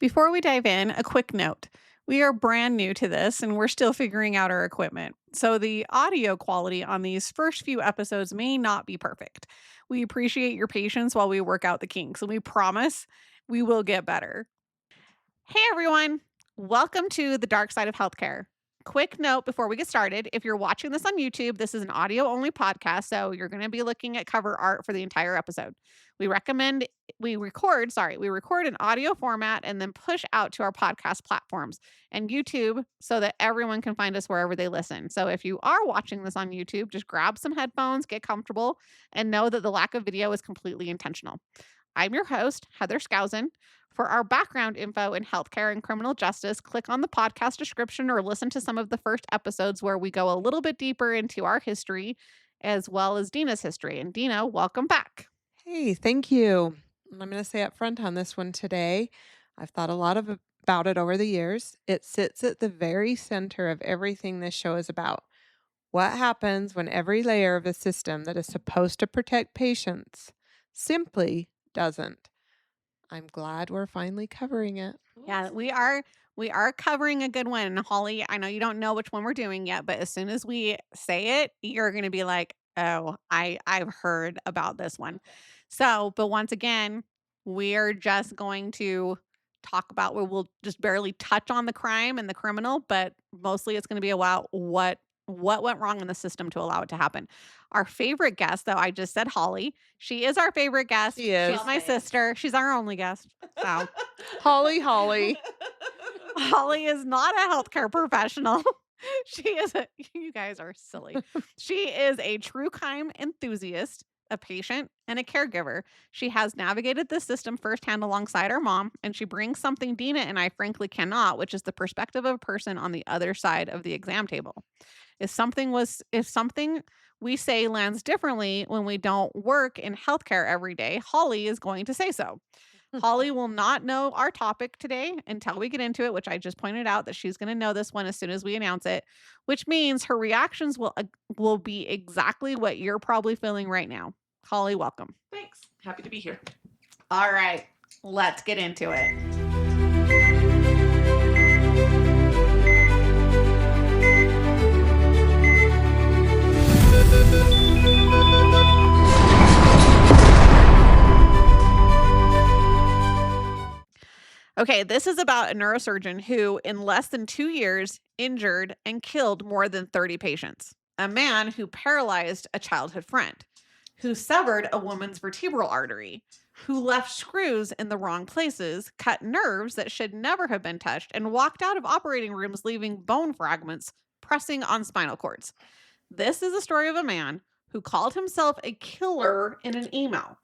Before we dive in, a quick note. We are brand new to this and we're still figuring out our equipment. So the audio quality on these first few episodes may not be perfect. We appreciate your patience while we work out the kinks, and we promise we will get better. Hey everyone, welcome to the dark side of healthcare. Quick note before we get started, if you're watching this on YouTube, this is an audio only podcast, so you're going to be looking at cover art for the entire episode. We record in audio format and then push out to our podcast platforms and YouTube so that everyone can find us wherever they listen. So if you are watching this on YouTube, just grab some headphones, get comfortable, and know that the lack of video is completely intentional. I'm your host, Heather Skousen. For our background info in healthcare and criminal justice, click on the podcast description or listen to some of the first episodes where we go a little bit deeper into our history as well as Dena's history. And Dena, welcome back. Hey, thank you. I'm going to say up front on this one today, I've thought a lot about it over the years. It sits at the very center of everything this show is about. What happens when every layer of a system that is supposed to protect patients simply doesn't? I'm glad we're finally covering it. Yeah, we are covering a good one. And Holly, I know you don't know which one we're doing yet, but as soon as we say it, you're going to be like, "Oh, I've heard about this one." So, but once again, we're just going to talk about where we'll just barely touch on the crime and the criminal, but mostly it's going to be about what went wrong in the system to allow it to happen. Our favorite guest, though, I just said Holly. She is our favorite guest. She is. She's my sister. She's our only guest. So Holly. Holly is not a healthcare professional. You guys are silly. She is a true crime enthusiast, a patient, and a caregiver. She has navigated this system firsthand alongside her mom, and she brings something Dena and I frankly cannot, which is the perspective of a person on the other side of the exam table. If something we say lands differently when we don't work in healthcare every day, Holly is going to say so. Holly will not know our topic today until we get into it, which I just pointed out that she's going to know this one as soon as we announce it, which means her reactions will be exactly what you're probably feeling right now. Holly, welcome. Thanks. Happy to be here. All right, let's get into it. Okay, this is about a neurosurgeon who, in less than 2 years, injured and killed more than 30 patients. A man who paralyzed a childhood friend, who severed a woman's vertebral artery, who left screws in the wrong places, cut nerves that should never have been touched, and walked out of operating rooms leaving bone fragments pressing on spinal cords. This is a story of a man who called himself a killer in an email.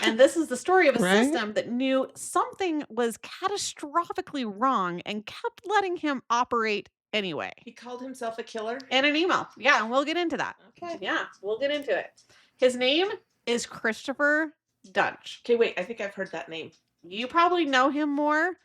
And this is the story of a system that knew something was catastrophically wrong and kept letting him operate anyway. He called himself a killer? In an email. Yeah, and we'll get into that. Okay. Yeah, we'll get into it. His name is Christopher Duntsch. Okay, wait. I think I've heard that name. You probably know him more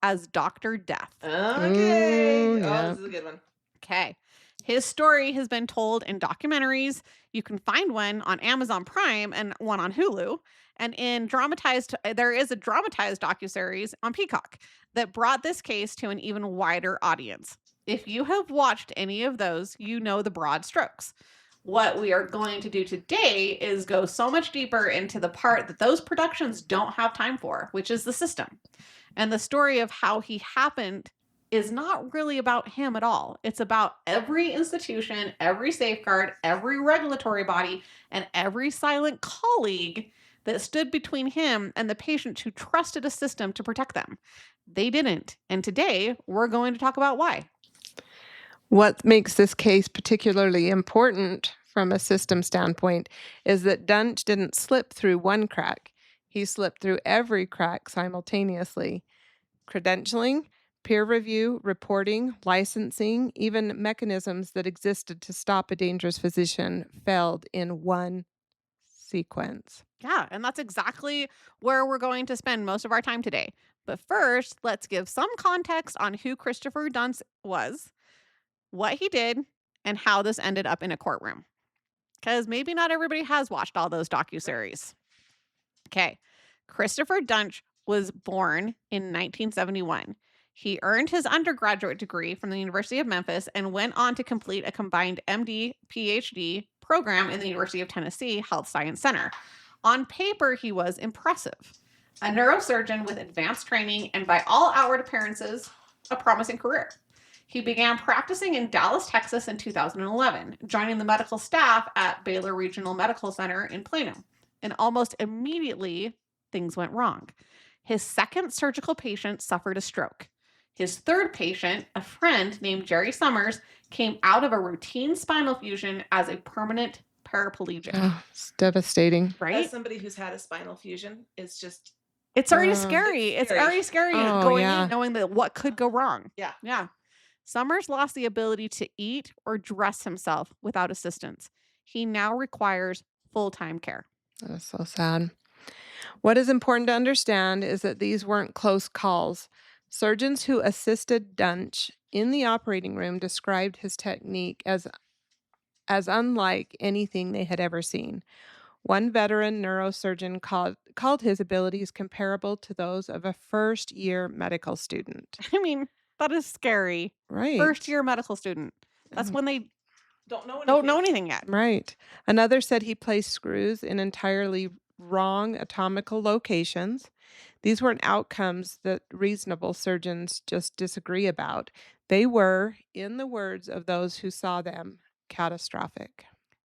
as Dr. Death. Okay. Yeah. Oh, this is a good one. Okay. His story has been told in documentaries. You can find one on Amazon Prime and one on Hulu. And there is a dramatized docuseries on Peacock that brought this case to an even wider audience. If you have watched any of those, you know the broad strokes. What we are going to do today is go so much deeper into the part that those productions don't have time for, which is the system. And the story of how he happened is not really about him at all. It's about every institution, every safeguard, every regulatory body, and every silent colleague that stood between him and the patients who trusted a system to protect them. They didn't. And today, we're going to talk about why. What makes this case particularly important from a system standpoint is that Duntsch didn't slip through one crack. He slipped through every crack simultaneously. Credentialing, peer review, reporting, licensing, even mechanisms that existed to stop a dangerous physician failed in one sequence. Yeah, and that's exactly where we're going to spend most of our time today. But first, let's give some context on who Christopher Duntsch was, what he did, and how this ended up in a courtroom. Because maybe not everybody has watched all those docuseries. Okay, Christopher Duntsch was born in 1971. He earned his undergraduate degree from the University of Memphis and went on to complete a combined MD PhD program in the University of Tennessee Health Science Center. On paper, he was impressive. A neurosurgeon with advanced training and, by all outward appearances, a promising career. He began practicing in Dallas, Texas in 2011, joining the medical staff at Baylor Regional Medical Center in Plano. And almost immediately, things went wrong. His second surgical patient suffered a stroke. His third patient, a friend named Jerry Summers, came out of a routine spinal fusion as a permanent paraplegic. Oh, it's devastating. Right? As somebody who's had a spinal fusion, it's just It's already scary. It's very scary going in knowing that what could go wrong. Yeah. Summers lost the ability to eat or dress himself without assistance. He now requires full-time care. That's so sad. What is important to understand is that these weren't close calls. Surgeons who assisted Duntsch in the operating room described his technique as unlike anything they had ever seen. One veteran neurosurgeon called his abilities comparable to those of a first-year medical student. I mean, that is scary. Right. First-year medical student. That's when they don't know anything yet. Right. Another said he placed screws in entirely wrong anatomical locations. These weren't outcomes that reasonable surgeons just disagree about. They were, in the words of those who saw them, catastrophic.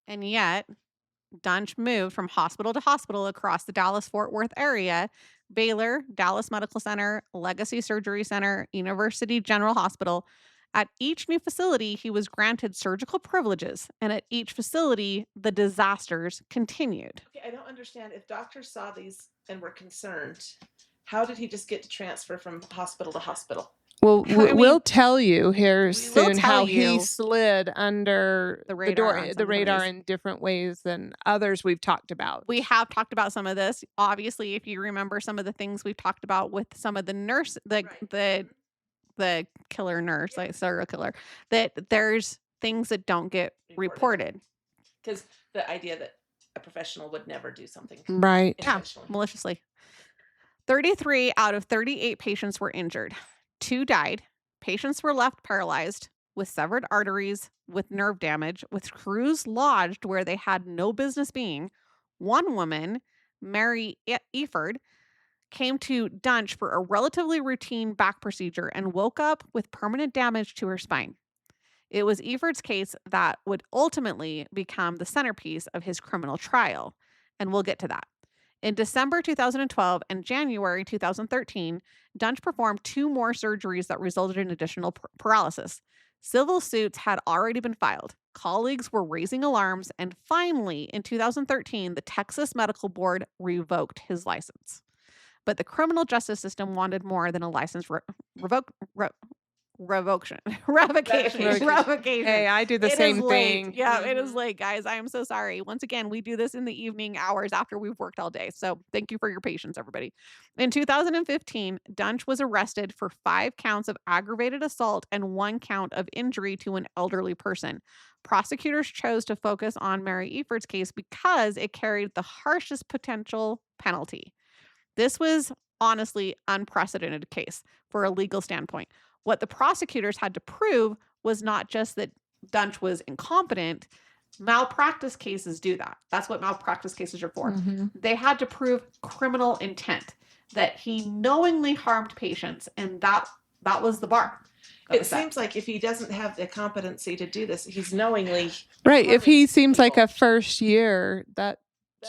And yet, Duntsch moved from hospital to hospital across the Dallas-Fort Worth area: Baylor, Dallas Medical Center, Legacy Surgery Center, University General Hospital. At each new facility, he was granted surgical privileges, and at each facility, the disasters continued. Okay, I don't understand. If doctors saw these and were concerned, how did he just get to transfer from hospital to hospital? Well, we'll tell you here soon how he slid under the radar in different ways than others we've talked about. We have talked about some of this. Obviously, if you remember some of the things we've talked about with some of the nurse, the killer nurse, like serial killer, that there's things that don't get reported. Because the idea that a professional would never do something maliciously. 33 out of 38 patients were injured. 2 died. Patients were left paralyzed, with severed arteries, with nerve damage, with screws lodged where they had no business being. One woman, Mary Eford, came to Duntsch for a relatively routine back procedure and woke up with permanent damage to her spine. It was Eford's case that would ultimately become the centerpiece of his criminal trial, and we'll get to that. In December 2012 and January 2013, Duntsch performed 2 more surgeries that resulted in additional paralysis. Civil suits had already been filed. Colleagues were raising alarms, and finally, in 2013, the Texas Medical Board revoked his license. But the criminal justice system wanted more than a license revocation. Hey, I do the same thing. Yeah, it is late, guys. I am so sorry. Once again, we do this in the evening hours after we've worked all day. So thank you for your patience, everybody. In 2015, Duntsch was arrested for 5 counts of aggravated assault and 1 count of injury to an elderly person. Prosecutors chose to focus on Mary Eford's case because it carried the harshest potential penalty. This was honestly unprecedented case for a legal standpoint. What the prosecutors had to prove was not just that Duntsch was incompetent. Malpractice cases do that. That's what malpractice cases are for. Mm-hmm. They had to prove criminal intent, that he knowingly harmed patients, and that was the bar. It seems like if he doesn't have the competency to do this, he's knowingly right. If he seems like a first year, that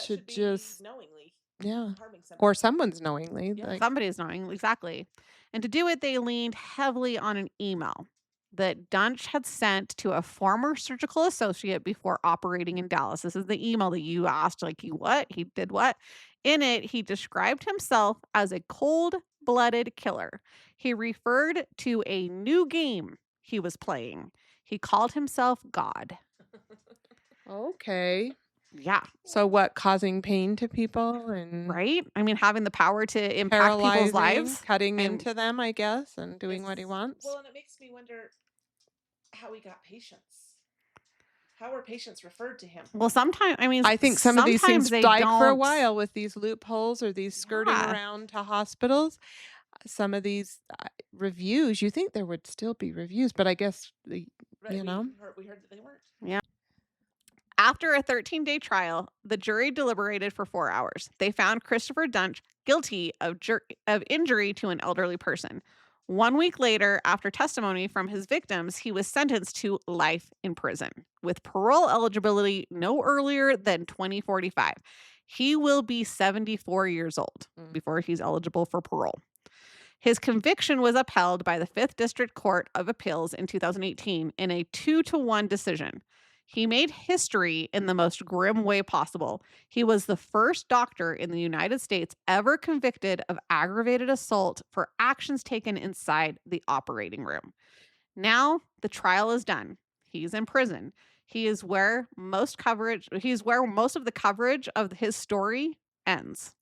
should just knowingly. Yeah. Or someone's knowingly. Yeah, somebody's knowing, exactly. And to do it, they leaned heavily on an email that Duntsch had sent to a former surgical associate before operating in Dallas. This is the email that you asked, like, he did what? In it, he described himself as a cold-blooded killer. He referred to a new game he was playing. He called himself God. Okay. Yeah. So what, causing pain to people and right? I mean, having the power to impact people's lives, cutting into them, I guess, and doing what he wants. Well, and it makes me wonder how he got patients. How were patients referred to him? Well, sometimes, I mean, I think some of these sometimes things, they like for a don't. while with these loopholes or these skirting Yeah. around to hospitals, some of these reviews, you think there would still be reviews, but I guess Right. you know. We heard that they weren't. Yeah. After a 13-day trial, the jury deliberated for 4 hours. They found Christopher Duntsch guilty of injury to an elderly person. 1 week later, after testimony from his victims, he was sentenced to life in prison with parole eligibility no earlier than 2045. He will be 74 years old Mm. before he's eligible for parole. His conviction was upheld by the 5th District Court of Appeals in 2018 in a 2-to-1 decision. He made history in the most grim way possible. He was the first doctor in the United States ever convicted of aggravated assault for actions taken inside the operating room. Now the trial is done. He's in prison. He's where most of the coverage of his story ends.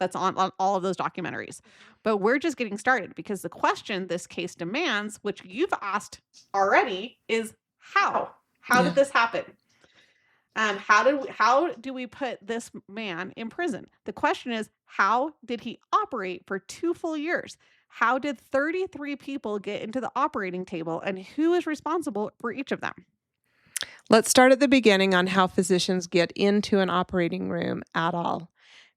That's on all of those documentaries. But we're just getting started because the question this case demands, which you've asked already, is how? How Yeah. did this happen? How do we put this man in prison? The question is, how did he operate for 2 full years? How did 33 people get into the operating table, and who is responsible for each of them? Let's start at the beginning on how physicians get into an operating room at all,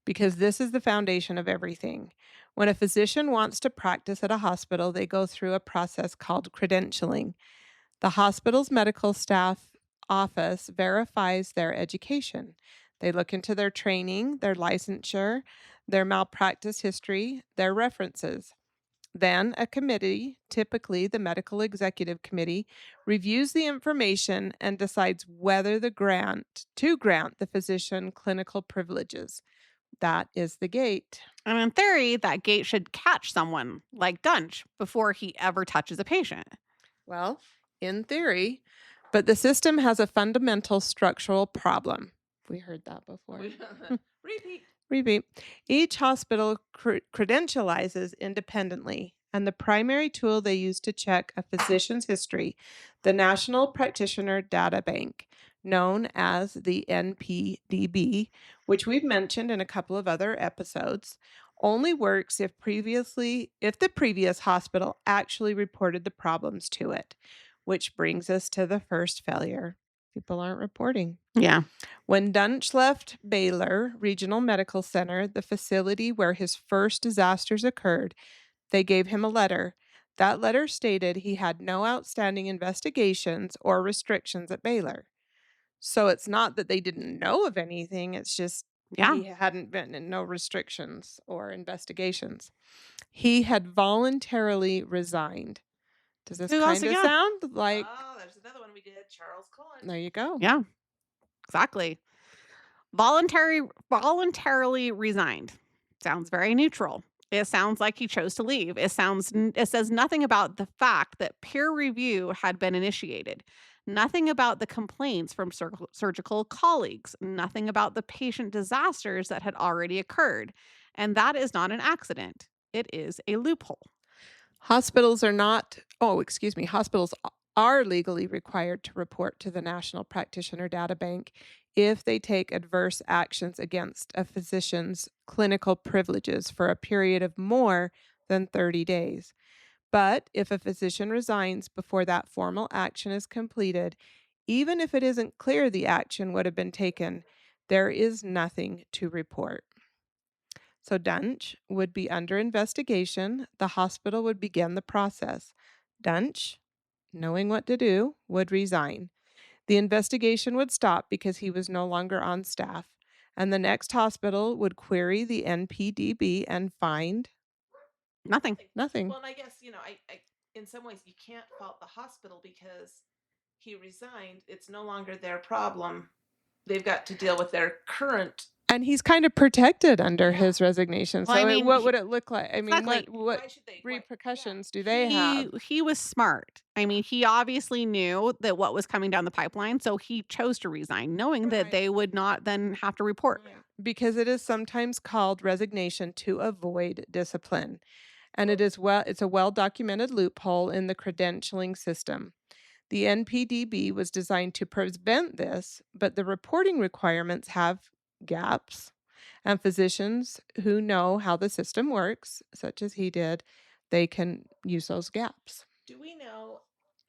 because this is the foundation of everything. When a physician wants to practice at a hospital, they go through a process called credentialing. The hospital's medical staff office verifies their education. They look into their training, their licensure, their malpractice history, their references. Then a committee, typically the medical executive committee, reviews the information and decides whether to grant the physician clinical privileges. That is the gate. And in theory, that gate should catch someone like Duntsch before he ever touches a patient. Well, in theory, but the system has a fundamental structural problem. We heard that before. Repeat. Repeat. Each hospital credentializes independently, and the primary tool they use to check a physician's history, the National Practitioner Data Bank, known as the NPDB, which we've mentioned in a couple of other episodes, only works if the previous hospital actually reported the problems to it, which brings us to the first failure. People aren't reporting. Yeah. When Duntsch left Baylor Regional Medical Center, the facility where his first disasters occurred, they gave him a letter. That letter stated he had no outstanding investigations or restrictions at Baylor. So it's not that they didn't know of anything, it's just Yeah. he hadn't been in no restrictions or investigations. He had voluntarily resigned. Does this Who else kind of again? sound like? Oh, there's another one we did. Charles Cullen. There you go. Yeah. Exactly. Voluntarily resigned. Sounds very neutral. It sounds like he chose to leave. It says nothing about the fact that peer review had been initiated. Nothing about the complaints from surgical colleagues. Nothing about the patient disasters that had already occurred. And that is not an accident. It is a loophole. Hospitals are legally required to report to the National Practitioner Data Bank if they take adverse actions against a physician's clinical privileges for a period of more than 30 days. But if a physician resigns before that formal action is completed, even if it isn't clear the action would have been taken, there is nothing to report. So Duntsch would be under investigation. The hospital would begin the process. Duntsch, knowing what to do, would resign. The investigation would stop because he was no longer on staff, and the next hospital would query the NPDB and find Nothing. nothing. Well, and I guess, in some ways, you can't fault the hospital because he resigned. It's no longer their problem. They've got to deal with their current. And he's kind of protected under Yeah. his resignation. Well, So I mean, what would it look like? I mean, exactly. what Why should they? repercussions do they have? He was smart. I mean, he obviously knew that what was coming down the pipeline, so he chose to resign, knowing that Right. they would not then have to report. Because it is sometimes called resignation to avoid discipline. And it's a well-documented loophole in the credentialing system. The NPDB was designed to prevent this, but the reporting requirements have gaps, and physicians who know how the system works, such as he did, they can use those gaps. Do we know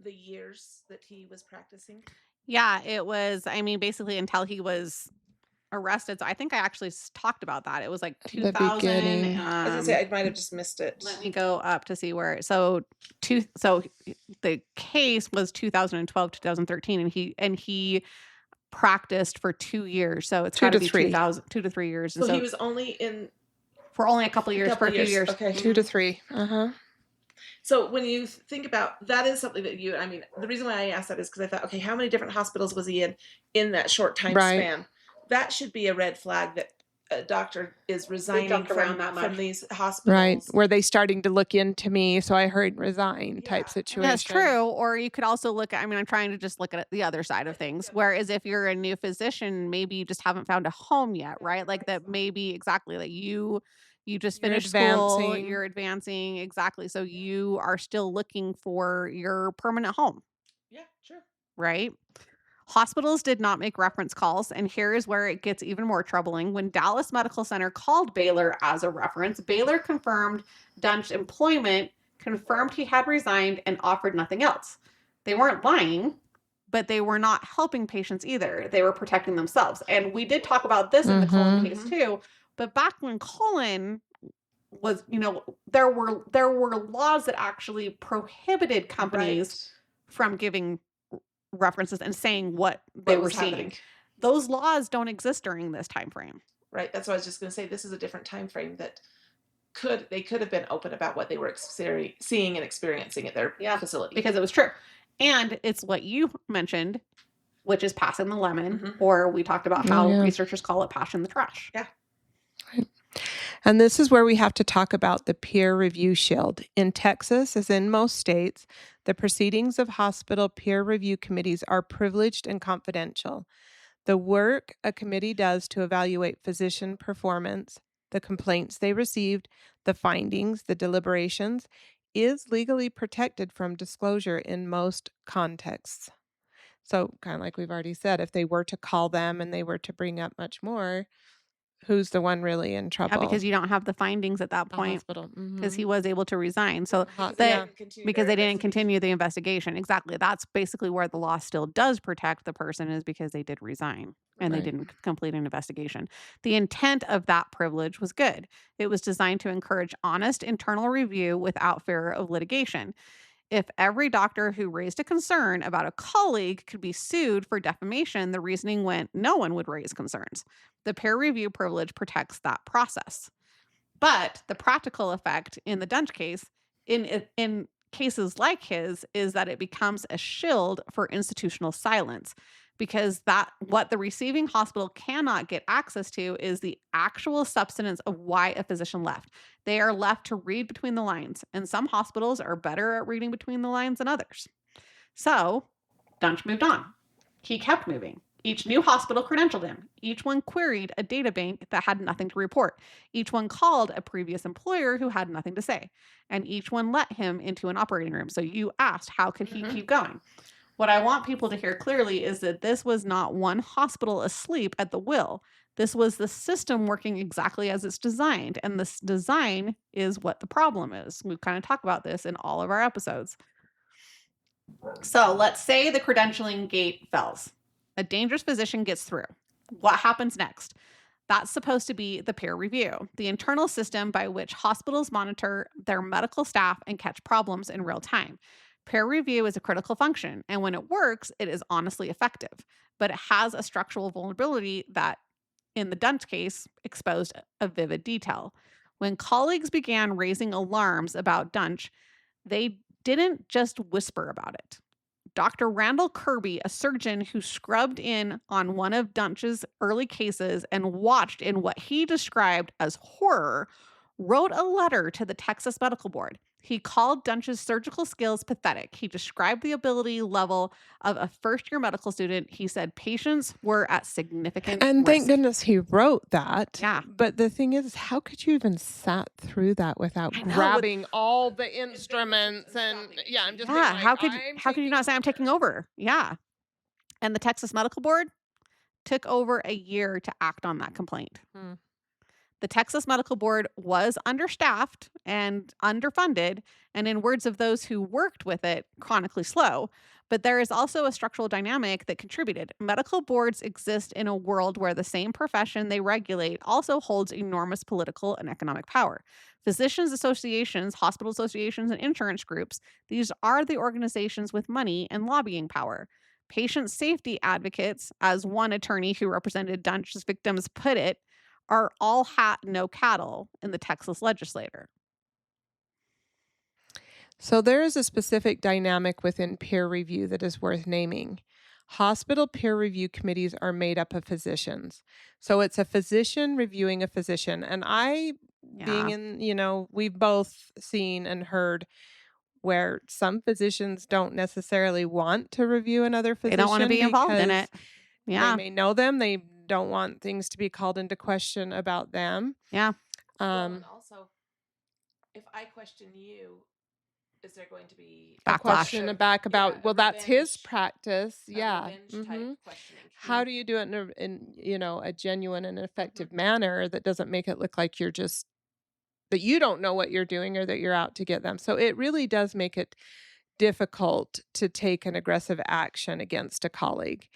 the years that he was practicing? Yeah, it was, I mean, basically until he was arrested. So I think I actually talked about that. It was like The 2000. beginning. I was gonna say I might have just missed it. Let me go up to see where. So the case was 2012, 2013, and he practiced for 2 years. So it's 2 got to to be 3. 2000, 2 to 3 years. And So he so was only in for only a couple of a years, for couple a of few years. years. Okay. 2 to 3. Uh-huh. So when you think about that is something that I mean, the reason why I asked that is because I thought, okay, how many different hospitals was he in that short time Right. span? That should be a red flag that a doctor is resigning jumped around that from much. these Right. hospitals. Were they starting to look into me, so I hurried and resign type Yeah. situation. That's true. Or you could also look at, I mean, I'm trying to just look at the other side of things. Whereas if you're a new physician, maybe you just haven't found a home yet, right? Like that maybe exactly that you just You're finished school, advancing. you're advancing, exactly. So you are still looking for your permanent home, Yeah, sure. right? Hospitals did not make reference calls, and here is where it gets even more troubling. When Dallas Medical Center called Baylor as a reference, Baylor confirmed Duntsch's employment, confirmed he had resigned, and offered nothing else. They weren't lying, but they were not helping patients either. They were protecting themselves. And we did talk about this in the Cullen case too. But back when Cullen was, there were laws that actually prohibited companies from giving references and saying what they were seeing. Happening. Those laws don't exist during this time frame. Right. That's what I was just going to say. This is a different time frame that they could have been open about what they were seeing and experiencing at their facility. Because it was true. And it's what you mentioned, which is passing the lemon, or we talked about how researchers call it passing the trash. Yeah. And this is where we have to talk about the peer review shield. In Texas, as in most states, the proceedings of hospital peer review committees are privileged and confidential. The work a committee does to evaluate physician performance, the complaints they received, the findings, the deliberations, is legally protected from disclosure in most contexts. So, kind of like we've already said, if they were to call them and they were to bring up much more, who's the one really in trouble? Yeah, because you don't have the findings at that The point. hospital. Because he was able to resign. So Because they didn't continue the investigation. Exactly. That's basically where the law still does protect the person, is because they did resign and they Right. didn't complete an investigation. The intent of that privilege was good. It was designed to encourage honest internal review without fear of litigation. If every doctor who raised a concern about a colleague could be sued for defamation, the reasoning went no one would raise concerns. The peer review privilege protects that process. But the practical effect in the Duntsch case, in cases like his, is that it becomes a shield for institutional silence, because that what the receiving hospital cannot get access to is the actual substance of why a physician left. They are left to read between the lines, and some hospitals are better at reading between the lines than others. So Duntsch moved on. He kept moving. Each new hospital credentialed him. Each one queried a data bank that had nothing to report. Each one called a previous employer who had nothing to say. And each one let him into an operating room. So you asked, how could he keep going? What I want people to hear clearly is that this was not one hospital asleep at the wheel. This was the system working exactly as it's designed. And this design is what the problem is. We've kind of talked about this in all of our episodes. So let's say the credentialing gate fails. A dangerous physician gets through. What happens next? That's supposed to be the peer review, the internal system by which hospitals monitor their medical staff and catch problems in real time. Peer review is a critical function, and when it works, it is honestly effective, but it has a structural vulnerability that, in the Duntsch case, exposed a vivid detail. When colleagues began raising alarms about Duntsch, they didn't just whisper about it. Dr. Randall Kirby, a surgeon who scrubbed in on one of Duntsch's early cases and watched in what he described as horror, wrote a letter to the Texas Medical Board. He called Duntsch's surgical skills pathetic. He described the ability level of a first year medical student. He said patients were at significant And thank risk. goodness he wrote that. Yeah, But the thing is, how could you even sat through that without I know. With grabbing all the Advantages instruments and and stopping yeah, I'm machines. just being yeah, like, how could you not say I'm taking over? Yeah. And the Texas Medical Board took over a year to act on that complaint. Hmm. The Texas Medical Board was understaffed and underfunded, and in words of those who worked with it, chronically slow. But there is also a structural dynamic that contributed. Medical boards exist in a world where the same profession they regulate also holds enormous political and economic power. Physicians associations, hospital associations, and insurance groups, these are the organizations with money and lobbying power. Patient safety advocates, as one attorney who represented Dunsch's victims put it, are all hat, no cattle in the Texas legislature. So there is a specific dynamic within peer review that is worth naming. Hospital peer review committees are made up of physicians. So it's a physician reviewing a physician. And I, being Yeah. in, we've both seen and heard where some physicians don't necessarily want to review another They don't want to physician be involved in it. because they Yeah. may know them. They don't want things to be called into question about them. Yeah. Well, and Um, also, if I question you, is there going to be a Backlash. question back yeah, about, well, that's his practice. a Yeah. revenge type questioning? How do you do it in a genuine and Mhm. effective manner that doesn't make it look like you're just that you don't know what you're doing or that you're out to get them? So it really does make it difficult to take an aggressive action against a colleague.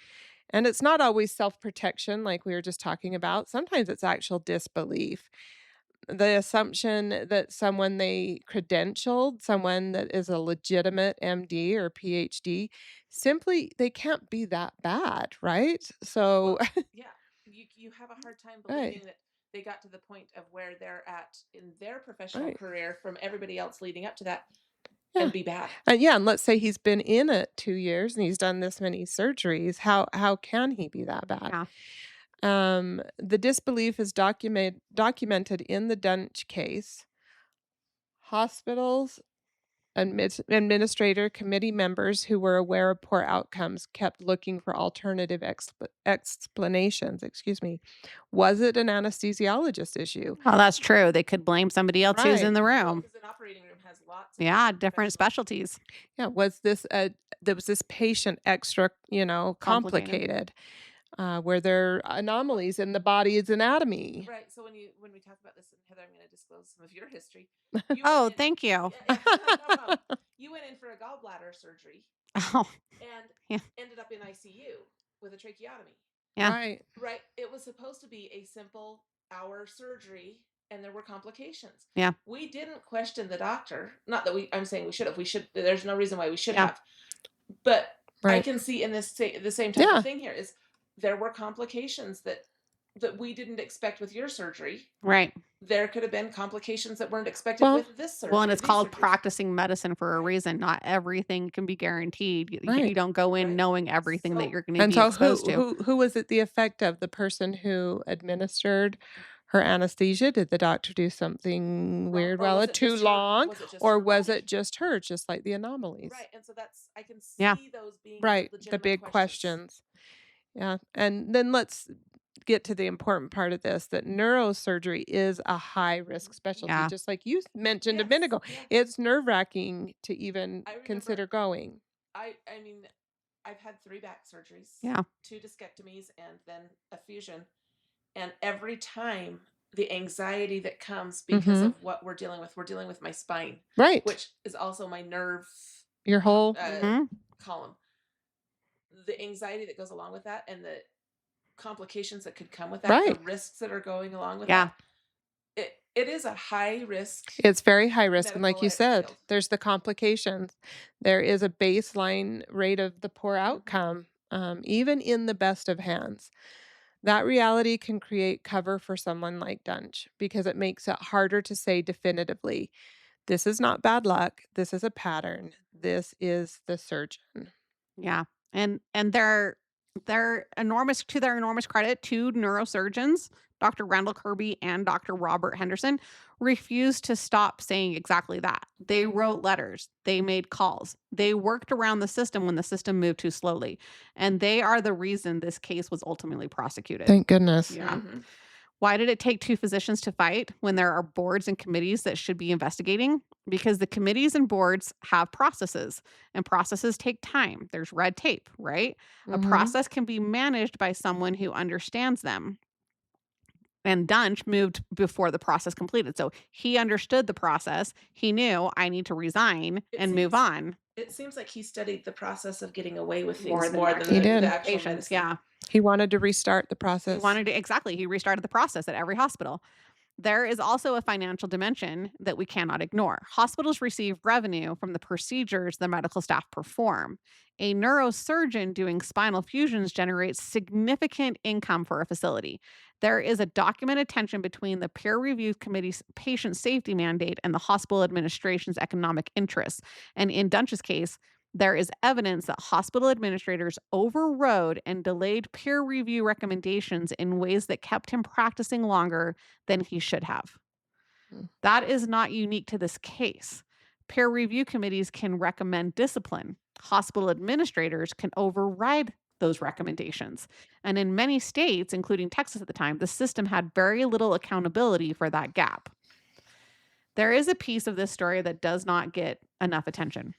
And it's not always self-protection like we were just talking about. Sometimes it's actual disbelief. The assumption that someone they credentialed, someone that is a legitimate MD or PhD, simply they can't be that bad, right? So Well, yeah, you have a hard time right, believing that they got to the point of where they're at in their professional right. career from everybody else leading up to that Yeah. and be bad. And yeah, and let's say he's been in it 2 years and he's done this many surgeries. How can he be that bad? Yeah. The disbelief is documented in the Duntsch case. Hospitals, administrator, committee members who were aware of poor outcomes kept looking for alternative explanations. Excuse me. Was it an anesthesiologist issue? Oh, that's true. They could blame somebody else who's in Right. the Well, room. because an operating room has lots of Yeah, different different professionals. specialties. Yeah. Was this there was this patient extra, Complicated. complicated? Were there Well, anomalies in the body's anatomy? right. So when we talk about this, and Heather, I'm going to disclose some of your history. You went Oh, in. thank you. Yeah, yeah, no problem. You went in for a gallbladder surgery Oh, and yeah. ended up in ICU with a tracheotomy. Yeah. Right. Right. It was supposed to be a simple hour surgery and there were complications. Yeah. We didn't question the doctor. Not that I'm saying we should have. We should there's no reason why we should Yeah. have. But I Right. can see in the same type of Yeah. thing here is there were complications that we didn't expect with your surgery. Right. There could have been complications that weren't expected Well, with this Well, surgery, and it's these called surgeries. practicing medicine for a Right. reason. Not everything can be guaranteed. You right. don't go in Right. knowing everything that So you're going to And be so exposed who to. who who was it the effect of? The person who administered her anesthesia? Did the doctor do something well, weird or while was it it too just her long? was it just Or her was body? it just her, just like the anomalies? Right. And so that's I can Yeah. see those being Right, the legitimate big questions. questions. Yeah, and then let's get to the important part of this, that neurosurgery is a high risk specialty, Yeah. just like you mentioned a Yes. minute ago. Yeah. It's nerve-wracking to even I remember consider going. I mean, I've had 3 back surgeries, Yeah. 2 discectomies, and then a fusion. And every time the anxiety that comes because Mhm. of what we're dealing with my spine, Right. which is also my nerve Your whole Hmm. column. The anxiety that goes along with that and the complications that could come with that, the right. risks that are going along with Yeah. that, it is a high risk It's very high risk, and like medical you said, field. there's the complications. There is a baseline rate of the poor outcome, even in the best of hands. That reality can create cover for someone like Dunch because it makes it harder to say definitively, "This is not bad luck. This is a pattern. This is the surgeon." Yeah. And they're enormous to their enormous credit to neurosurgeons, Dr. Randall Kirby and Dr. Robert Henderson refused to stop saying exactly that. They wrote letters, they made calls, they worked around the system when the system moved too slowly. And they are the reason this case was ultimately prosecuted. Thank goodness. Yeah. Why did it take two physicians to fight when there are boards and committees that should be investigating? Because the committees and boards have processes, and processes take time. There's red tape, right? A Mhm. process can be managed by someone who understands them. And Duntsch moved before the process completed. So he understood the process. He knew I need to resign It and move seems on. it seems like he studied the process of getting away with More things than more the than He the did. actual patients. medicine. Yeah. He wanted to restart the He process. wanted to, exactly. He restarted the process at every hospital. There is also a financial dimension that we cannot ignore. Hospitals receive revenue from the procedures the medical staff perform. A neurosurgeon doing spinal fusions generates significant income for a facility. There is a documented tension between the peer review committee's patient safety mandate and the hospital administration's economic interests. And in Duntsch's case, there is evidence that hospital administrators overrode and delayed peer review recommendations in ways that kept him practicing longer than he should have. Mm. That is not unique to this case. Peer review committees can recommend discipline. Hospital administrators can override those recommendations. And in many states, including Texas at the time, the system had very little accountability for that gap. There is a piece of this story that does not get enough attention.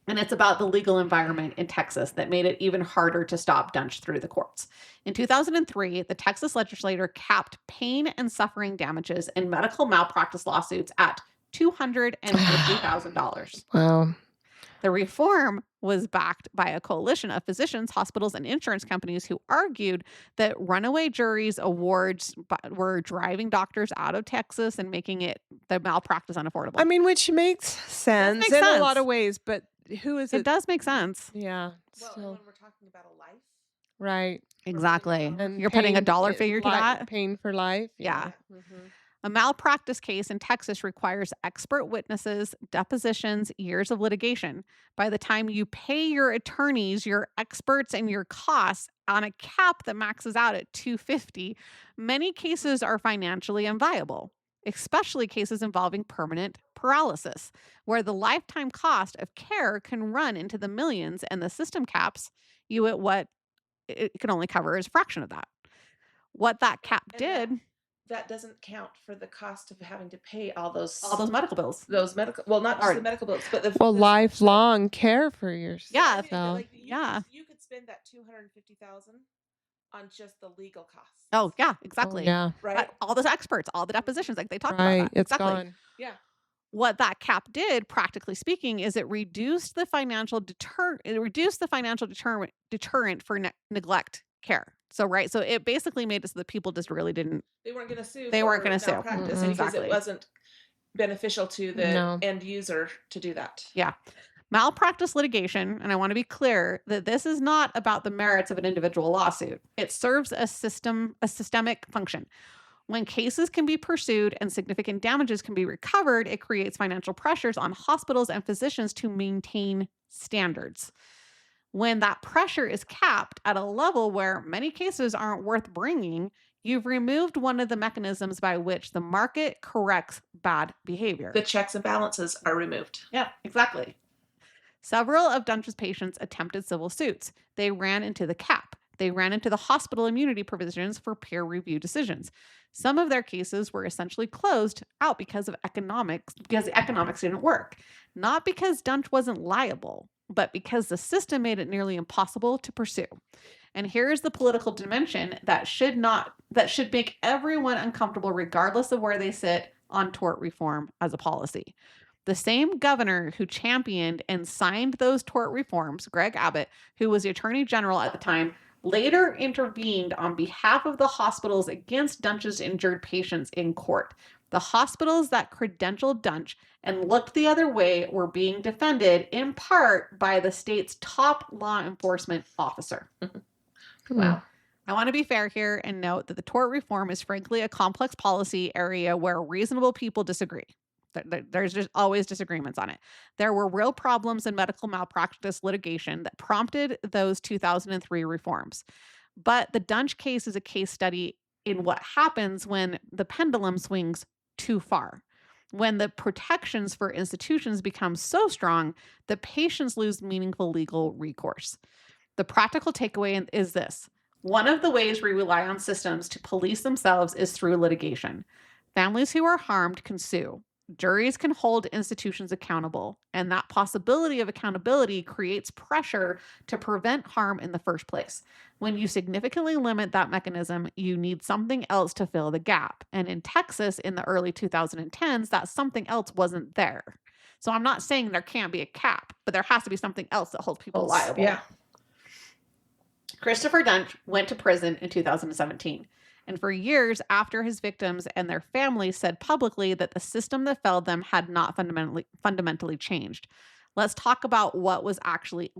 And it's about the legal environment in Texas that made it even harder to stop Duntsch through the courts. In 2003, the Texas legislature capped pain and suffering damages in medical malpractice lawsuits at $250,000. Wow. The reform was backed by a coalition of physicians, hospitals, and insurance companies who argued that runaway juries awards were driving doctors out of Texas and making it the malpractice unaffordable. I mean, which makes sense make in a lot sense. of ways, but who is It it? does make sense. Yeah. Well, and Still. when we're talking about a life, Right. Exactly. And You're putting a pain, dollar figure to that? pain for life. Yeah. Mhm. A malpractice case in Texas requires expert witnesses, depositions, years of litigation. By the time you pay your attorneys, your experts, and your costs on a cap that maxes out at 250, many cases are financially unviable, especially cases involving permanent paralysis, where the lifetime cost of care can run into the millions and the system caps you at what it can only cover is a fraction of that. What that cap And did, that doesn't count for the cost of having to pay all those medical bills. well, not just Or- the medical bills, but the Well, the- lifelong care for yourself. Yeah, I mean, like yeah. you could spend that 250,000 on just the legal costs. Oh, yeah, Oh, exactly. yeah. Right. All those experts, all the depositions, like they talked about Right. that. It's Exactly. gone. Yeah. What that cap did, practically speaking, is it reduced the financial deterrent for neglect care. So, right. So it basically made it so that people just really didn't. They weren't going to sue. They weren't for gonna sue. malpractice Mm-mm. because Exactly. it wasn't beneficial to the No. end user to do that. Yeah. Malpractice litigation, and I want to be clear that this is not about the merits of an individual lawsuit. It serves a systemic function. When cases can be pursued and significant damages can be recovered, it creates financial pressures on hospitals and physicians to maintain standards. When that pressure is capped at a level where many cases aren't worth bringing, you've removed one of the mechanisms by which the market corrects bad behavior. The checks and balances are removed. Yeah, exactly. Several of Duntsch's patients attempted civil suits. They ran into the cap. They ran into the hospital immunity provisions for peer review decisions. Some of their cases were essentially closed out because the economics didn't work. Not because Duntsch wasn't liable, but because the system made it nearly impossible to pursue. And here's the political dimension that should make everyone uncomfortable regardless of where they sit on tort reform as a policy. The same governor who championed and signed those tort reforms, Greg Abbott, who was the attorney general at the time, later intervened on behalf of the hospitals against Duntsch's injured patients in court. The hospitals that credentialed Duntsch and looked the other way were being defended in part by the state's top law enforcement officer. Wow. I want to be fair here and note that the tort reform is frankly a complex policy area where reasonable people disagree. There's just always disagreements on it. There were real problems in medical malpractice litigation that prompted those 2003 reforms. But the Duntsch case is a case study in what happens when the pendulum swings too far. When the protections for institutions become so strong that patients lose meaningful legal recourse. The practical takeaway is this: one of the ways we rely on systems to police themselves is through litigation. Families who are harmed can sue. Juries can hold institutions accountable, and that possibility of accountability creates pressure to prevent harm in the first place. When you significantly limit that mechanism, you need something else to fill the gap. And in Texas in the early 2010s, that something else wasn't there. So I'm not saying there can't be a cap, but there has to be something else that holds people liable. Yeah. Christopher Duntsch went to prison in 2017. And for years after, his victims and their families said publicly that the system that failed them had not fundamentally changed. Let's talk about what actually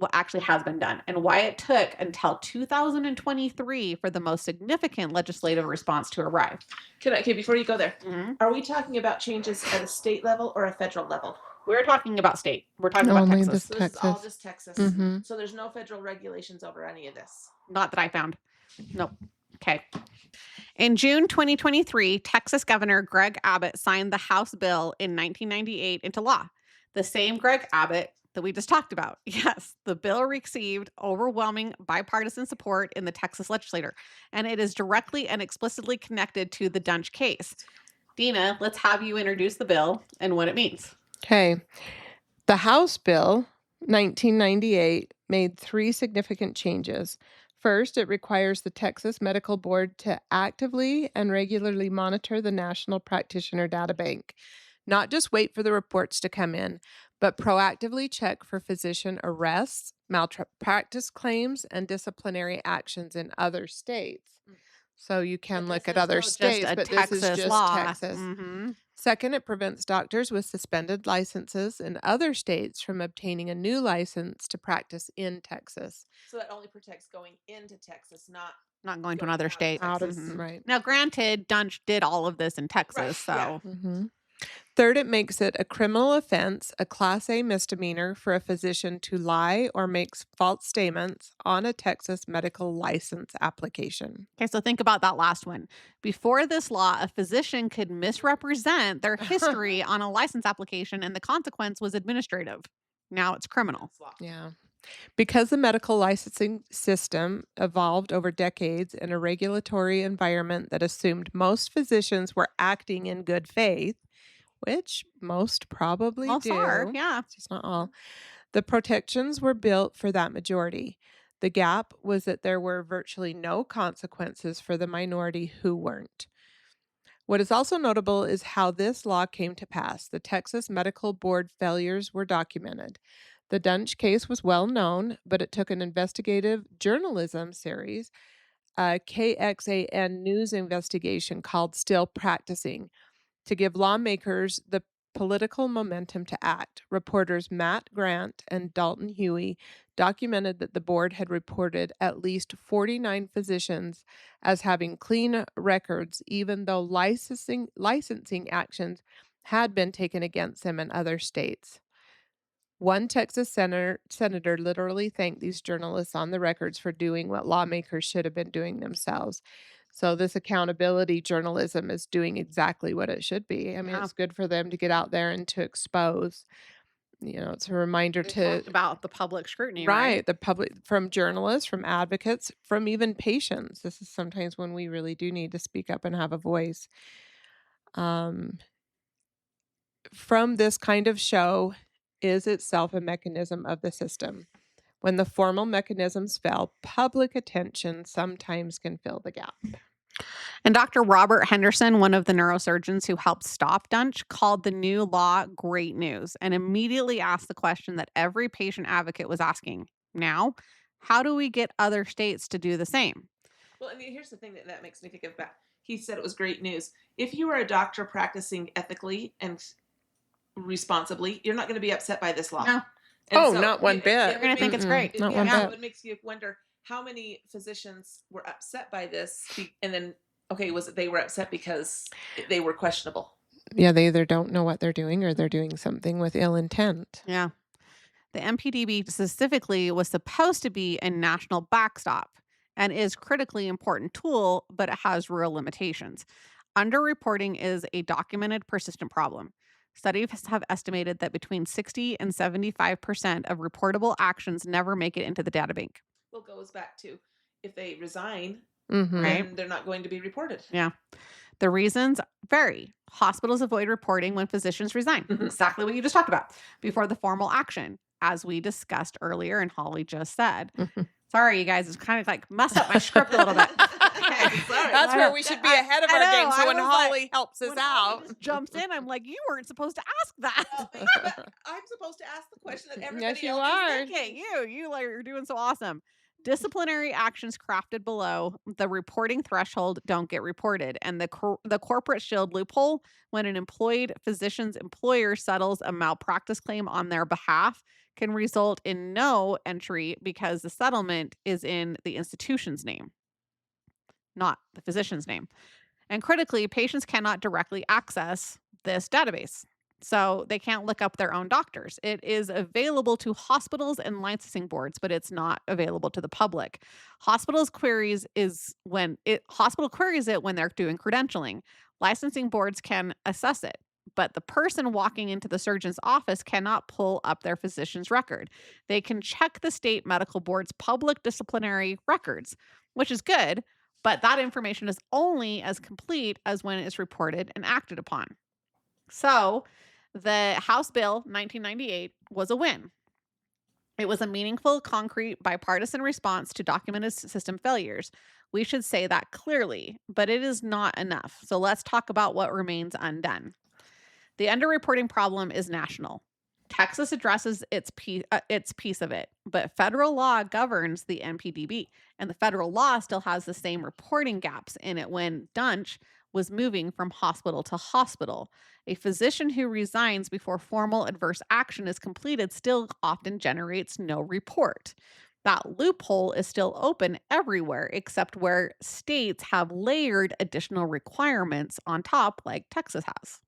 has been done and why it took until 2023 for the most significant legislative response to arrive. Okay, before you go there, Mhm. are we talking about changes at a state level or a federal level? We're talking about state. We're talking about Only Texas. this So this is all Texas. just Texas. Mhm. So there's no federal regulations over any of this. Not that I found. Nope. Okay. In June 2023, Texas Governor Greg Abbott signed the House bill in 1998 into law. The same Greg Abbott that we just talked about. Yes, the bill received overwhelming bipartisan support in the Texas legislature, and it is directly and explicitly connected to the Duntsch case. Dena, let's have you introduce the bill and what it means. Okay. The House Bill 1998 made 3 significant changes. First, it requires the Texas Medical Board to actively and regularly monitor the National Practitioner Data Bank, not just wait for the reports to come in, but proactively check for physician arrests, malpractice claims, and disciplinary actions in other states. So you can But look this at is other still states, just a but this is Texas just law. Texas. Mhm. Second, it prevents doctors with suspended licenses in other states from obtaining a new license to practice in Texas. So that only protects going into Texas, not Not going to Going another out of state. Out of Mhm. right. Now, granted, Duntsch did all of this in Texas, Right, so yeah. hmm Third, it makes it a criminal offense, a Class A misdemeanor, for a physician to lie or make false statements on a Texas medical license application. okay, so think about that last one. Before this law, a physician could misrepresent their history on a license application, and the consequence was administrative. Now it's criminal. That's law. Yeah. Because the medical licensing system evolved over decades in a regulatory environment that assumed most physicians were acting in good faith, which most probably Most are, do, yeah. it's just not all, the protections were built for that majority. The gap was that there were virtually no consequences for the minority who weren't. What is also notable is how this law came to pass. The Texas Medical Board failures were documented. The Duntsch case was well known, but it took an investigative journalism series, a KXAN news investigation called Still Practicing, to give lawmakers the political momentum to act. Reporters Matt Grant and Dalton Huey documented that the board had reported at least 49 physicians as having clean records, even though licensing actions had been taken against them in other states. One Texas senator literally thanked these journalists on the records for doing what lawmakers should have been doing themselves. So this accountability journalism is doing exactly what it should be. I mean, Yeah. it's good for them to get out there and to expose. It's a reminder We to talked about the public scrutiny, right, the public, from journalists, from advocates, from even patients. This is sometimes when we really do need to speak up and have a voice. Um, from this kind of show is itself a mechanism of the system. When the formal mechanisms fail, public attention sometimes can fill the gap. And Dr. Robert Henderson, one of the neurosurgeons who helped stop Duntsch, called the new law great news and immediately asked the question that every patient advocate was asking. Now, how do we get other states to do the same? Well, I mean, here's the thing that makes me think of that. He said it was great news. If you are a doctor practicing ethically and responsibly, you're not going to be upset by this law. No. And Not one bit. You're gonna think it's great. Not one So bit. it makes you wonder how many physicians were upset by this, and then was it they were upset because they were questionable? Yeah, they either don't know what they're doing or they're doing something with ill intent. Yeah. The MPDB specifically was supposed to be a national backstop. and is critically important tool, but it has real limitations. Underreporting is a documented persistent problem. Studies have estimated that between 60 and 75% of reportable actions never make it into the data bank. Well, goes back to if they resign, Mhm. Right? then they're not going to be reported. Yeah. The reasons vary. Hospitals avoid reporting when physicians resign. Exactly what you just talked about before the formal action, as we discussed earlier and Holly just said. Mhm. Sorry, you guys, it's kind of like messed up my script a little bit. Okay. Sorry. That's I where know. we should be I, ahead of I our know. game, so I when was like, Holly helps us when Holly out. just jumps in, I'm like, you weren't supposed to ask that. Well, but I'm supposed to ask the question that Yes, everybody you else are. is Okay, thinking. you like you're doing so awesome. Disciplinary actions crafted below the reporting threshold don't get reported, and the corporate shield loophole when an employed physician's employer settles a malpractice claim on their behalf can result in no entry because the settlement is in the institution's name, not the physician's name. And critically, patients cannot directly access this database. So they can't look up their own doctors. It is available to hospitals and licensing boards, but it's not available to the public. Hospital queries it when they're doing credentialing. Licensing boards can assess it, but the person walking into the surgeon's office cannot pull up their physician's record. They can check the state medical board's public disciplinary records, which is good, but that information is only as complete as when it's reported and acted upon. So, the House Bill 1998 was a win. It was a meaningful, concrete, bipartisan response to documented system failures. We should say that clearly, but it is not enough. So, let's talk about what remains undone. The underreporting problem is national. Texas addresses its piece of it, but federal law governs the NPDB, and the federal law still has the same reporting gaps in it when Duntsch was moving from hospital to hospital. A physician who resigns before formal adverse action is completed still often generates no report. That loophole is still open everywhere except where states have layered additional requirements on top, like Texas has.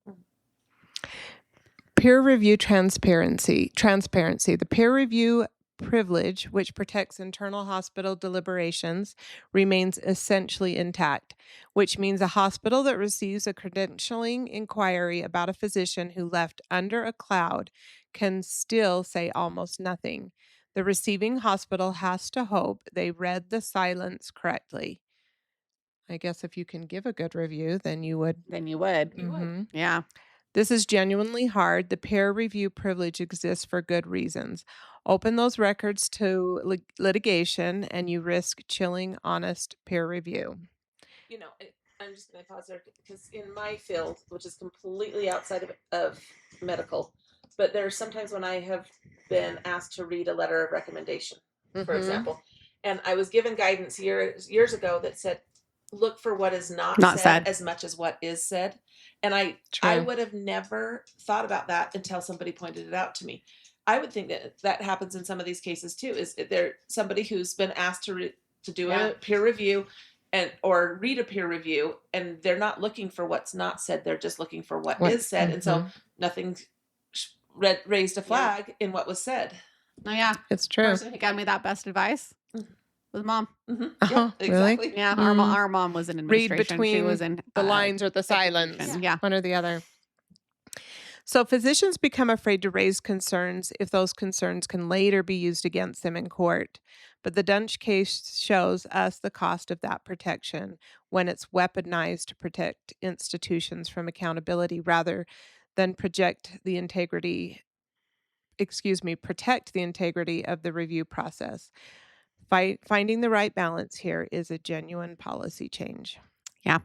Peer review transparency. The peer review privilege, which protects internal hospital deliberations, remains essentially intact, which means a hospital that receives a credentialing inquiry about a physician who left under a cloud can still say almost nothing. The receiving hospital has to hope they read the silence correctly. I guess if you can give a good review, then you would. Then you would. Mhm. Yeah. This is genuinely hard. The peer review privilege exists for good reasons. Open those records to litigation, and you risk chilling honest peer review. I'm just going to pause there because in my field, which is completely outside of medical, but there's sometimes when I have been asked to read a letter of recommendation, for example, and I was given guidance years ago that said, look for what is not said as much as what is said. And I True. would have never thought about that until somebody pointed it out to me. I would think that happens in some of these cases too. Is there somebody who's been asked to do a peer review or read a peer review, and they're not looking for what's not said, they're just looking for what is said, and so nothing raised a flag in what was said. Oh yeah, It's true. person who got me that best advice was mom. Oh, really? Exactly. Yeah, our mom was in Read administration. She between was in the lines or the silence, education. Yeah. one or the other. So physicians become afraid to raise concerns if those concerns can later be used against them in court. But the Duntsch case shows us the cost of that protection when it's weaponized to protect institutions from accountability rather than protect the integrity of the review process. Finding the right balance here is a genuine policy change. Yeah.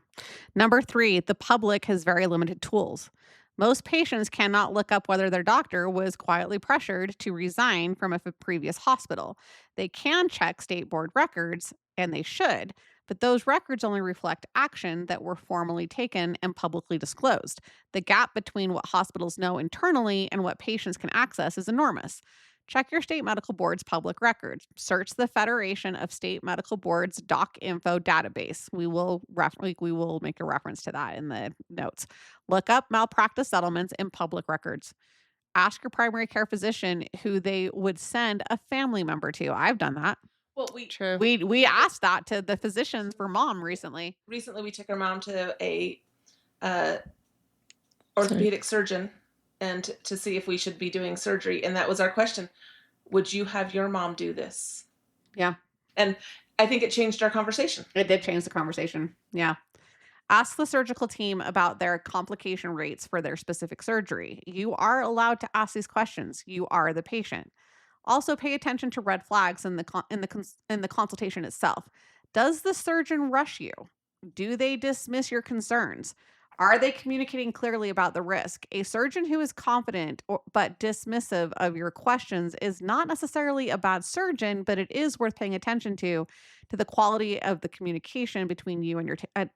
Number 3, the public has very limited tools. Most patients cannot look up whether their doctor was quietly pressured to resign from a previous hospital. They can check state board records, and they should, but those records only reflect action that were formally taken and publicly disclosed. The gap between what hospitals know internally and what patients can access is enormous. Check your state medical board's public records. Search the Federation of State Medical Boards Doc Info database. We will make a reference to that in the notes. Look up malpractice settlements in public records. Ask your primary care physician who they would send a family member to. I've done that. Well, True. We asked that to the physicians for mom recently. recently we took our mom to a uh, Sorry. orthopedic surgeon and to see if we should be doing surgery, and that was our question: would you have your mom do this? Yeah. And I think it changed our conversation. It did change the conversation. Yeah. Ask the surgical team about their complication rates for their specific surgery. You are allowed to ask these questions. You are the patient. Also, pay attention to red flags in the consultation itself. Does the surgeon rush you? Do they dismiss your concerns? Are they communicating clearly about the risk? A surgeon who is confident but dismissive of your questions is not necessarily a bad surgeon, but it is worth paying attention to the quality of the communication between you and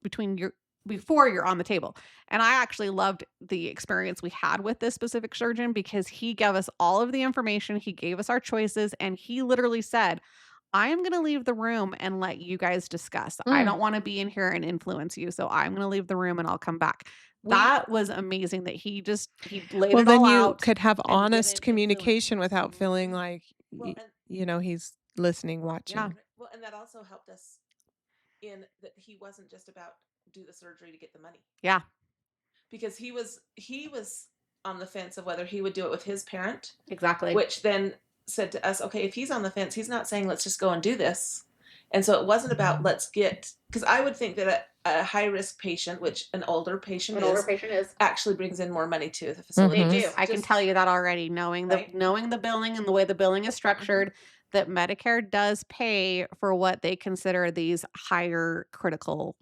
between your before you're on the table. And I actually loved the experience we had with this specific surgeon because he gave us all of the information, he gave us our choices, and he literally said, I am going to leave the room and let you guys discuss. I Mm. don't want to be in here and influence you. So I'm going to leave the room and I'll come back. We- That was amazing that he laid Well, it then all you out. could have and honest didn't influence communication you. without feeling like, Well, he's listening, watching. Yeah. well, and that also helped us in that he wasn't just about do the surgery to get the money, Yeah. because he was on the fence of whether he would do it with his parent, Exactly. which then said to us, okay, if he's on the fence, he's not saying let's just go and do this. And so it wasn't about let's get, because I would think that a high risk patient, which an older patient is. actually brings in more money to the facility. They do. Mhm. I can tell you that already, knowing Right. the billing and the way the billing is structured, that Medicare does pay for what they consider these higher critical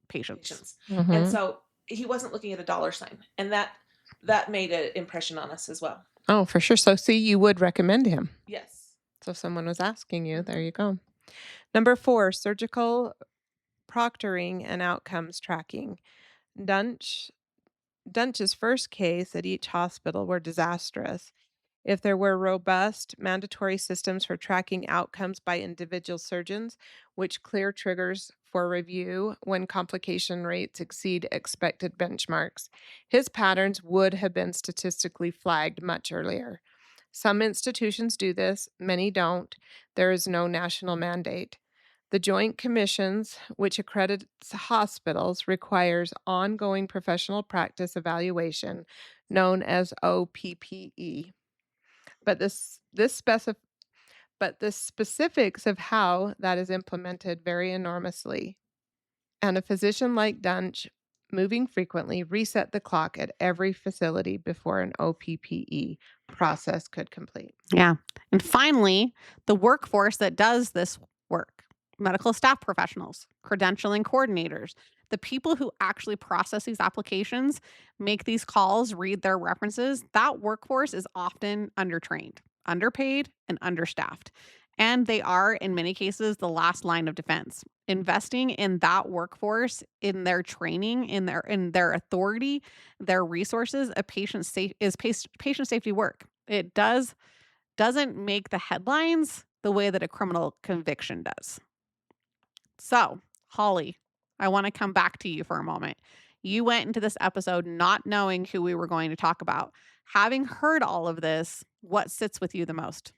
patients. Mhm. And so he wasn't looking at a dollar sign, and that made an impression on us as well. Oh, for sure. So, see, you would recommend him. Yes. So, if someone was asking you, there you go. Number 4, surgical proctoring and outcomes tracking. Duntsch's first case at each hospital were disastrous. If there were robust, mandatory systems for tracking outcomes by individual surgeons, which clear triggers for review when complication rates exceed expected benchmarks, his patterns would have been statistically flagged much earlier. Some institutions do this, many don't. There is no national mandate. The Joint Commissions, which accredits hospitals, requires ongoing professional practice evaluation, known as OPPE. But the specifics of how that is implemented vary enormously. And a physician like Duntsch, moving frequently, reset the clock at every facility before an OPPE process could complete. Yeah. And finally, the workforce that does this work, medical staff professionals, credentialing coordinators, the people who actually process these applications, make these calls, read their references, that workforce is often undertrained, underpaid, and understaffed. And they are, in many cases, the last line of defense. Investing in that workforce, in their training, in their authority, their resources, patient safety work. It doesn't make the headlines the way that a criminal conviction does. So, Holly, I want to come back to you for a moment. You went into this episode not knowing who we were going to talk about. Having heard all of this, what sits with you the most?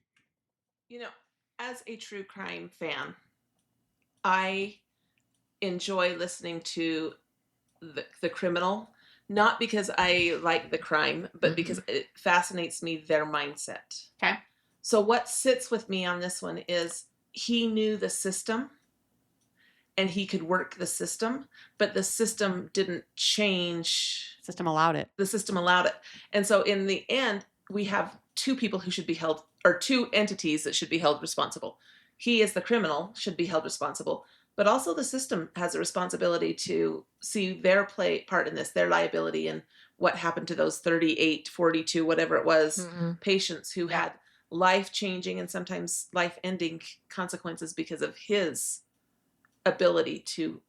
As a true crime fan, I enjoy listening to the criminal, not because I like the crime, but because it fascinates me, their mindset. Okay. So what sits with me on this one is he knew the system and he could work the system, but the system didn't change. System allowed it. The system allowed it. And so in the end, we have two people who should be held, or two entities that should be held responsible. He, as the criminal, should be held responsible, but also the system has a responsibility to see their part in this, their liability, and what happened to those 38, 42, whatever it was, patients who had life-changing and sometimes life-ending consequences because of his ability to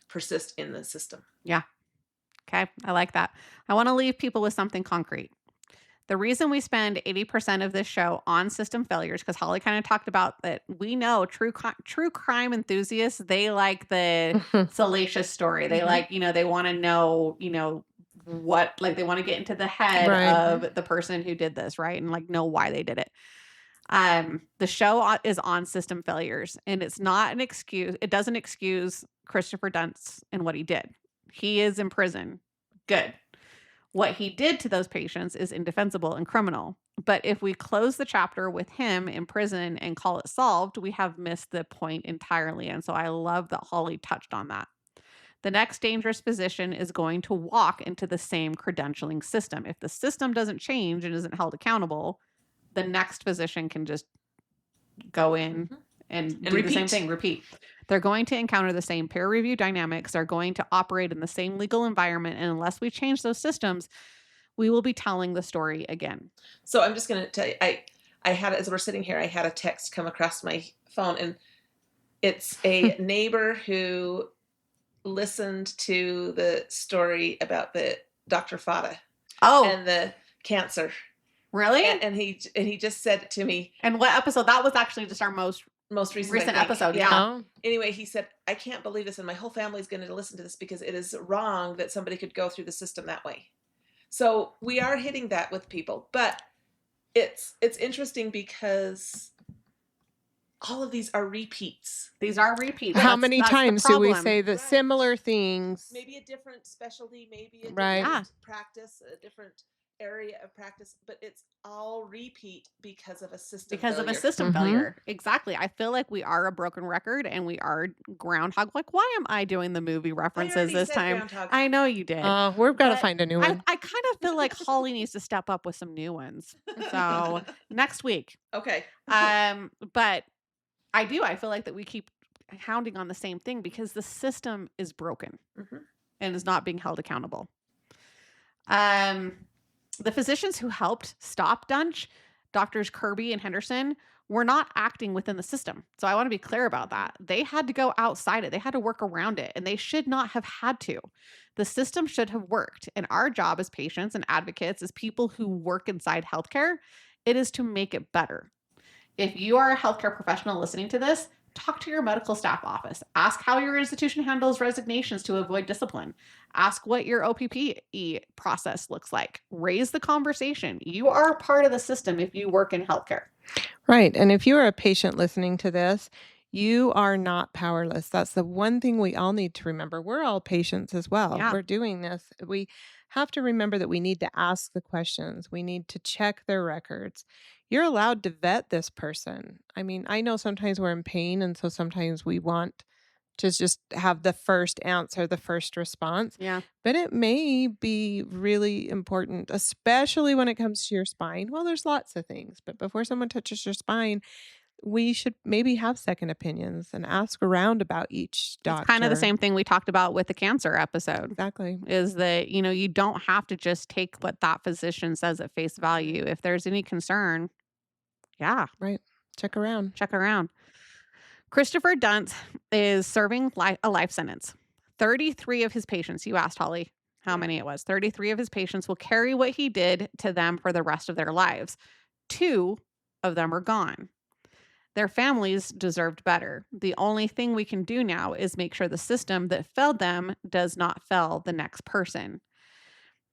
persist in the system. Yeah. Okay. I like that. I want to leave people with something concrete. The reason we spend 80% of this show on system failures, because Holly kind of talked about that, we know true crime enthusiasts, they like the salacious story. They like, they want to know, what, like they want to get into the head Right. of the person who did this, right? And like know why they did it. The show is on system failures, and it's not an excuse. It doesn't excuse Christopher Duntsch and what he did. He is in prison. Good. What he did to those patients is indefensible and criminal. But if we close the chapter with him in prison and call it solved, we have missed the point entirely. And so I love that Holly touched on that. The next dangerous physician is going to walk into the same credentialing system. If the system doesn't change and isn't held accountable, the next physician can just go in and do the same thing, repeat. They're going to encounter the same peer review dynamics. They're going to operate in the same legal environment. And unless we change those systems, we will be telling the story again. So I'm just going to tell you, I had, as we're sitting here, I had a text come across my phone, and it's a neighbor who listened to the story about the Dr. Fada and the cancer. Really? And he just said it to me. And what episode? That was actually just our most recent episode. Yeah. Oh. Anyway, he said, I can't believe this, and my whole family is going to listen to this because it is wrong that somebody could go through the system that way. So we are hitting that with people, but it's interesting because all of these are repeats. These are repeats. How many times do we say the similar things? Maybe a different specialty, maybe a different practice, a different area of practice, but it's all repeat because of a system failure. Exactly. I feel like we are a broken record, and we are groundhog. Like, why am I doing the movie references this time? Groundhog. I know you did. We've got to find a new one. I kind of feel like Holly needs to step up with some new ones. So next week. Okay. But I feel like that we keep hounding on the same thing because the system is broken and is not being held accountable. The physicians who helped stop Duntsch, Doctors Kirby and Henderson, were not acting within the system. So I want to be clear about that. They had to go outside it. They had to work around it, and they should not have had to. The system should have worked. And our job as patients and advocates, as people who work inside healthcare, it is to make it better. If you are a healthcare professional listening to this, talk to your medical staff office. Ask how your institution handles resignations to avoid discipline. Ask what your OPPE process looks like. Raise the conversation. You are part of the system if you work in healthcare. Right. And if you are a patient listening to this, you are not powerless. That's the one thing we all need to remember. We're all patients as well. Yeah. We're doing this. We have to remember that we need to ask the questions. We need to check their records. You're allowed to vet this person. I mean, I know sometimes we're in pain, and so sometimes we want to just have the first answer, the first response. Yeah. But it may be really important, especially when it comes to your spine. Well, there's lots of things, but before someone touches your spine, we should maybe have second opinions and ask around about each doctor. It's kind of the same thing we talked about with the cancer episode. Exactly. Is that, you don't have to just take what that physician says at face value. If there's any concern, right. Check around. Christopher Duntsch is serving a life sentence. 33 of his patients, you asked Holly how many it was, 33 of his patients will carry what he did to them for the rest of their lives. 2 of them are gone. Their families deserved better. The only thing we can do now is make sure the system that failed them does not fail the next person.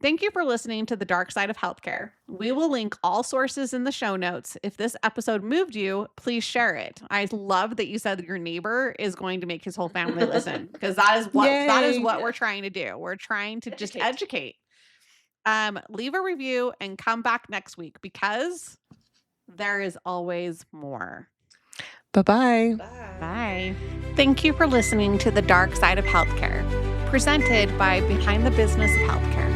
Thank you for listening to The Dark Side of Healthcare. We will link all sources in the show notes. If this episode moved you, please share it. I love that you said that your neighbor is going to make his whole family listen, because that is what we're trying to do. We're trying to just educate. Leave a review and come back next week, because there is always more. Bye-bye. Bye. Thank you for listening to The Dark Side of Healthcare, presented by Behind the Business of Healthcare.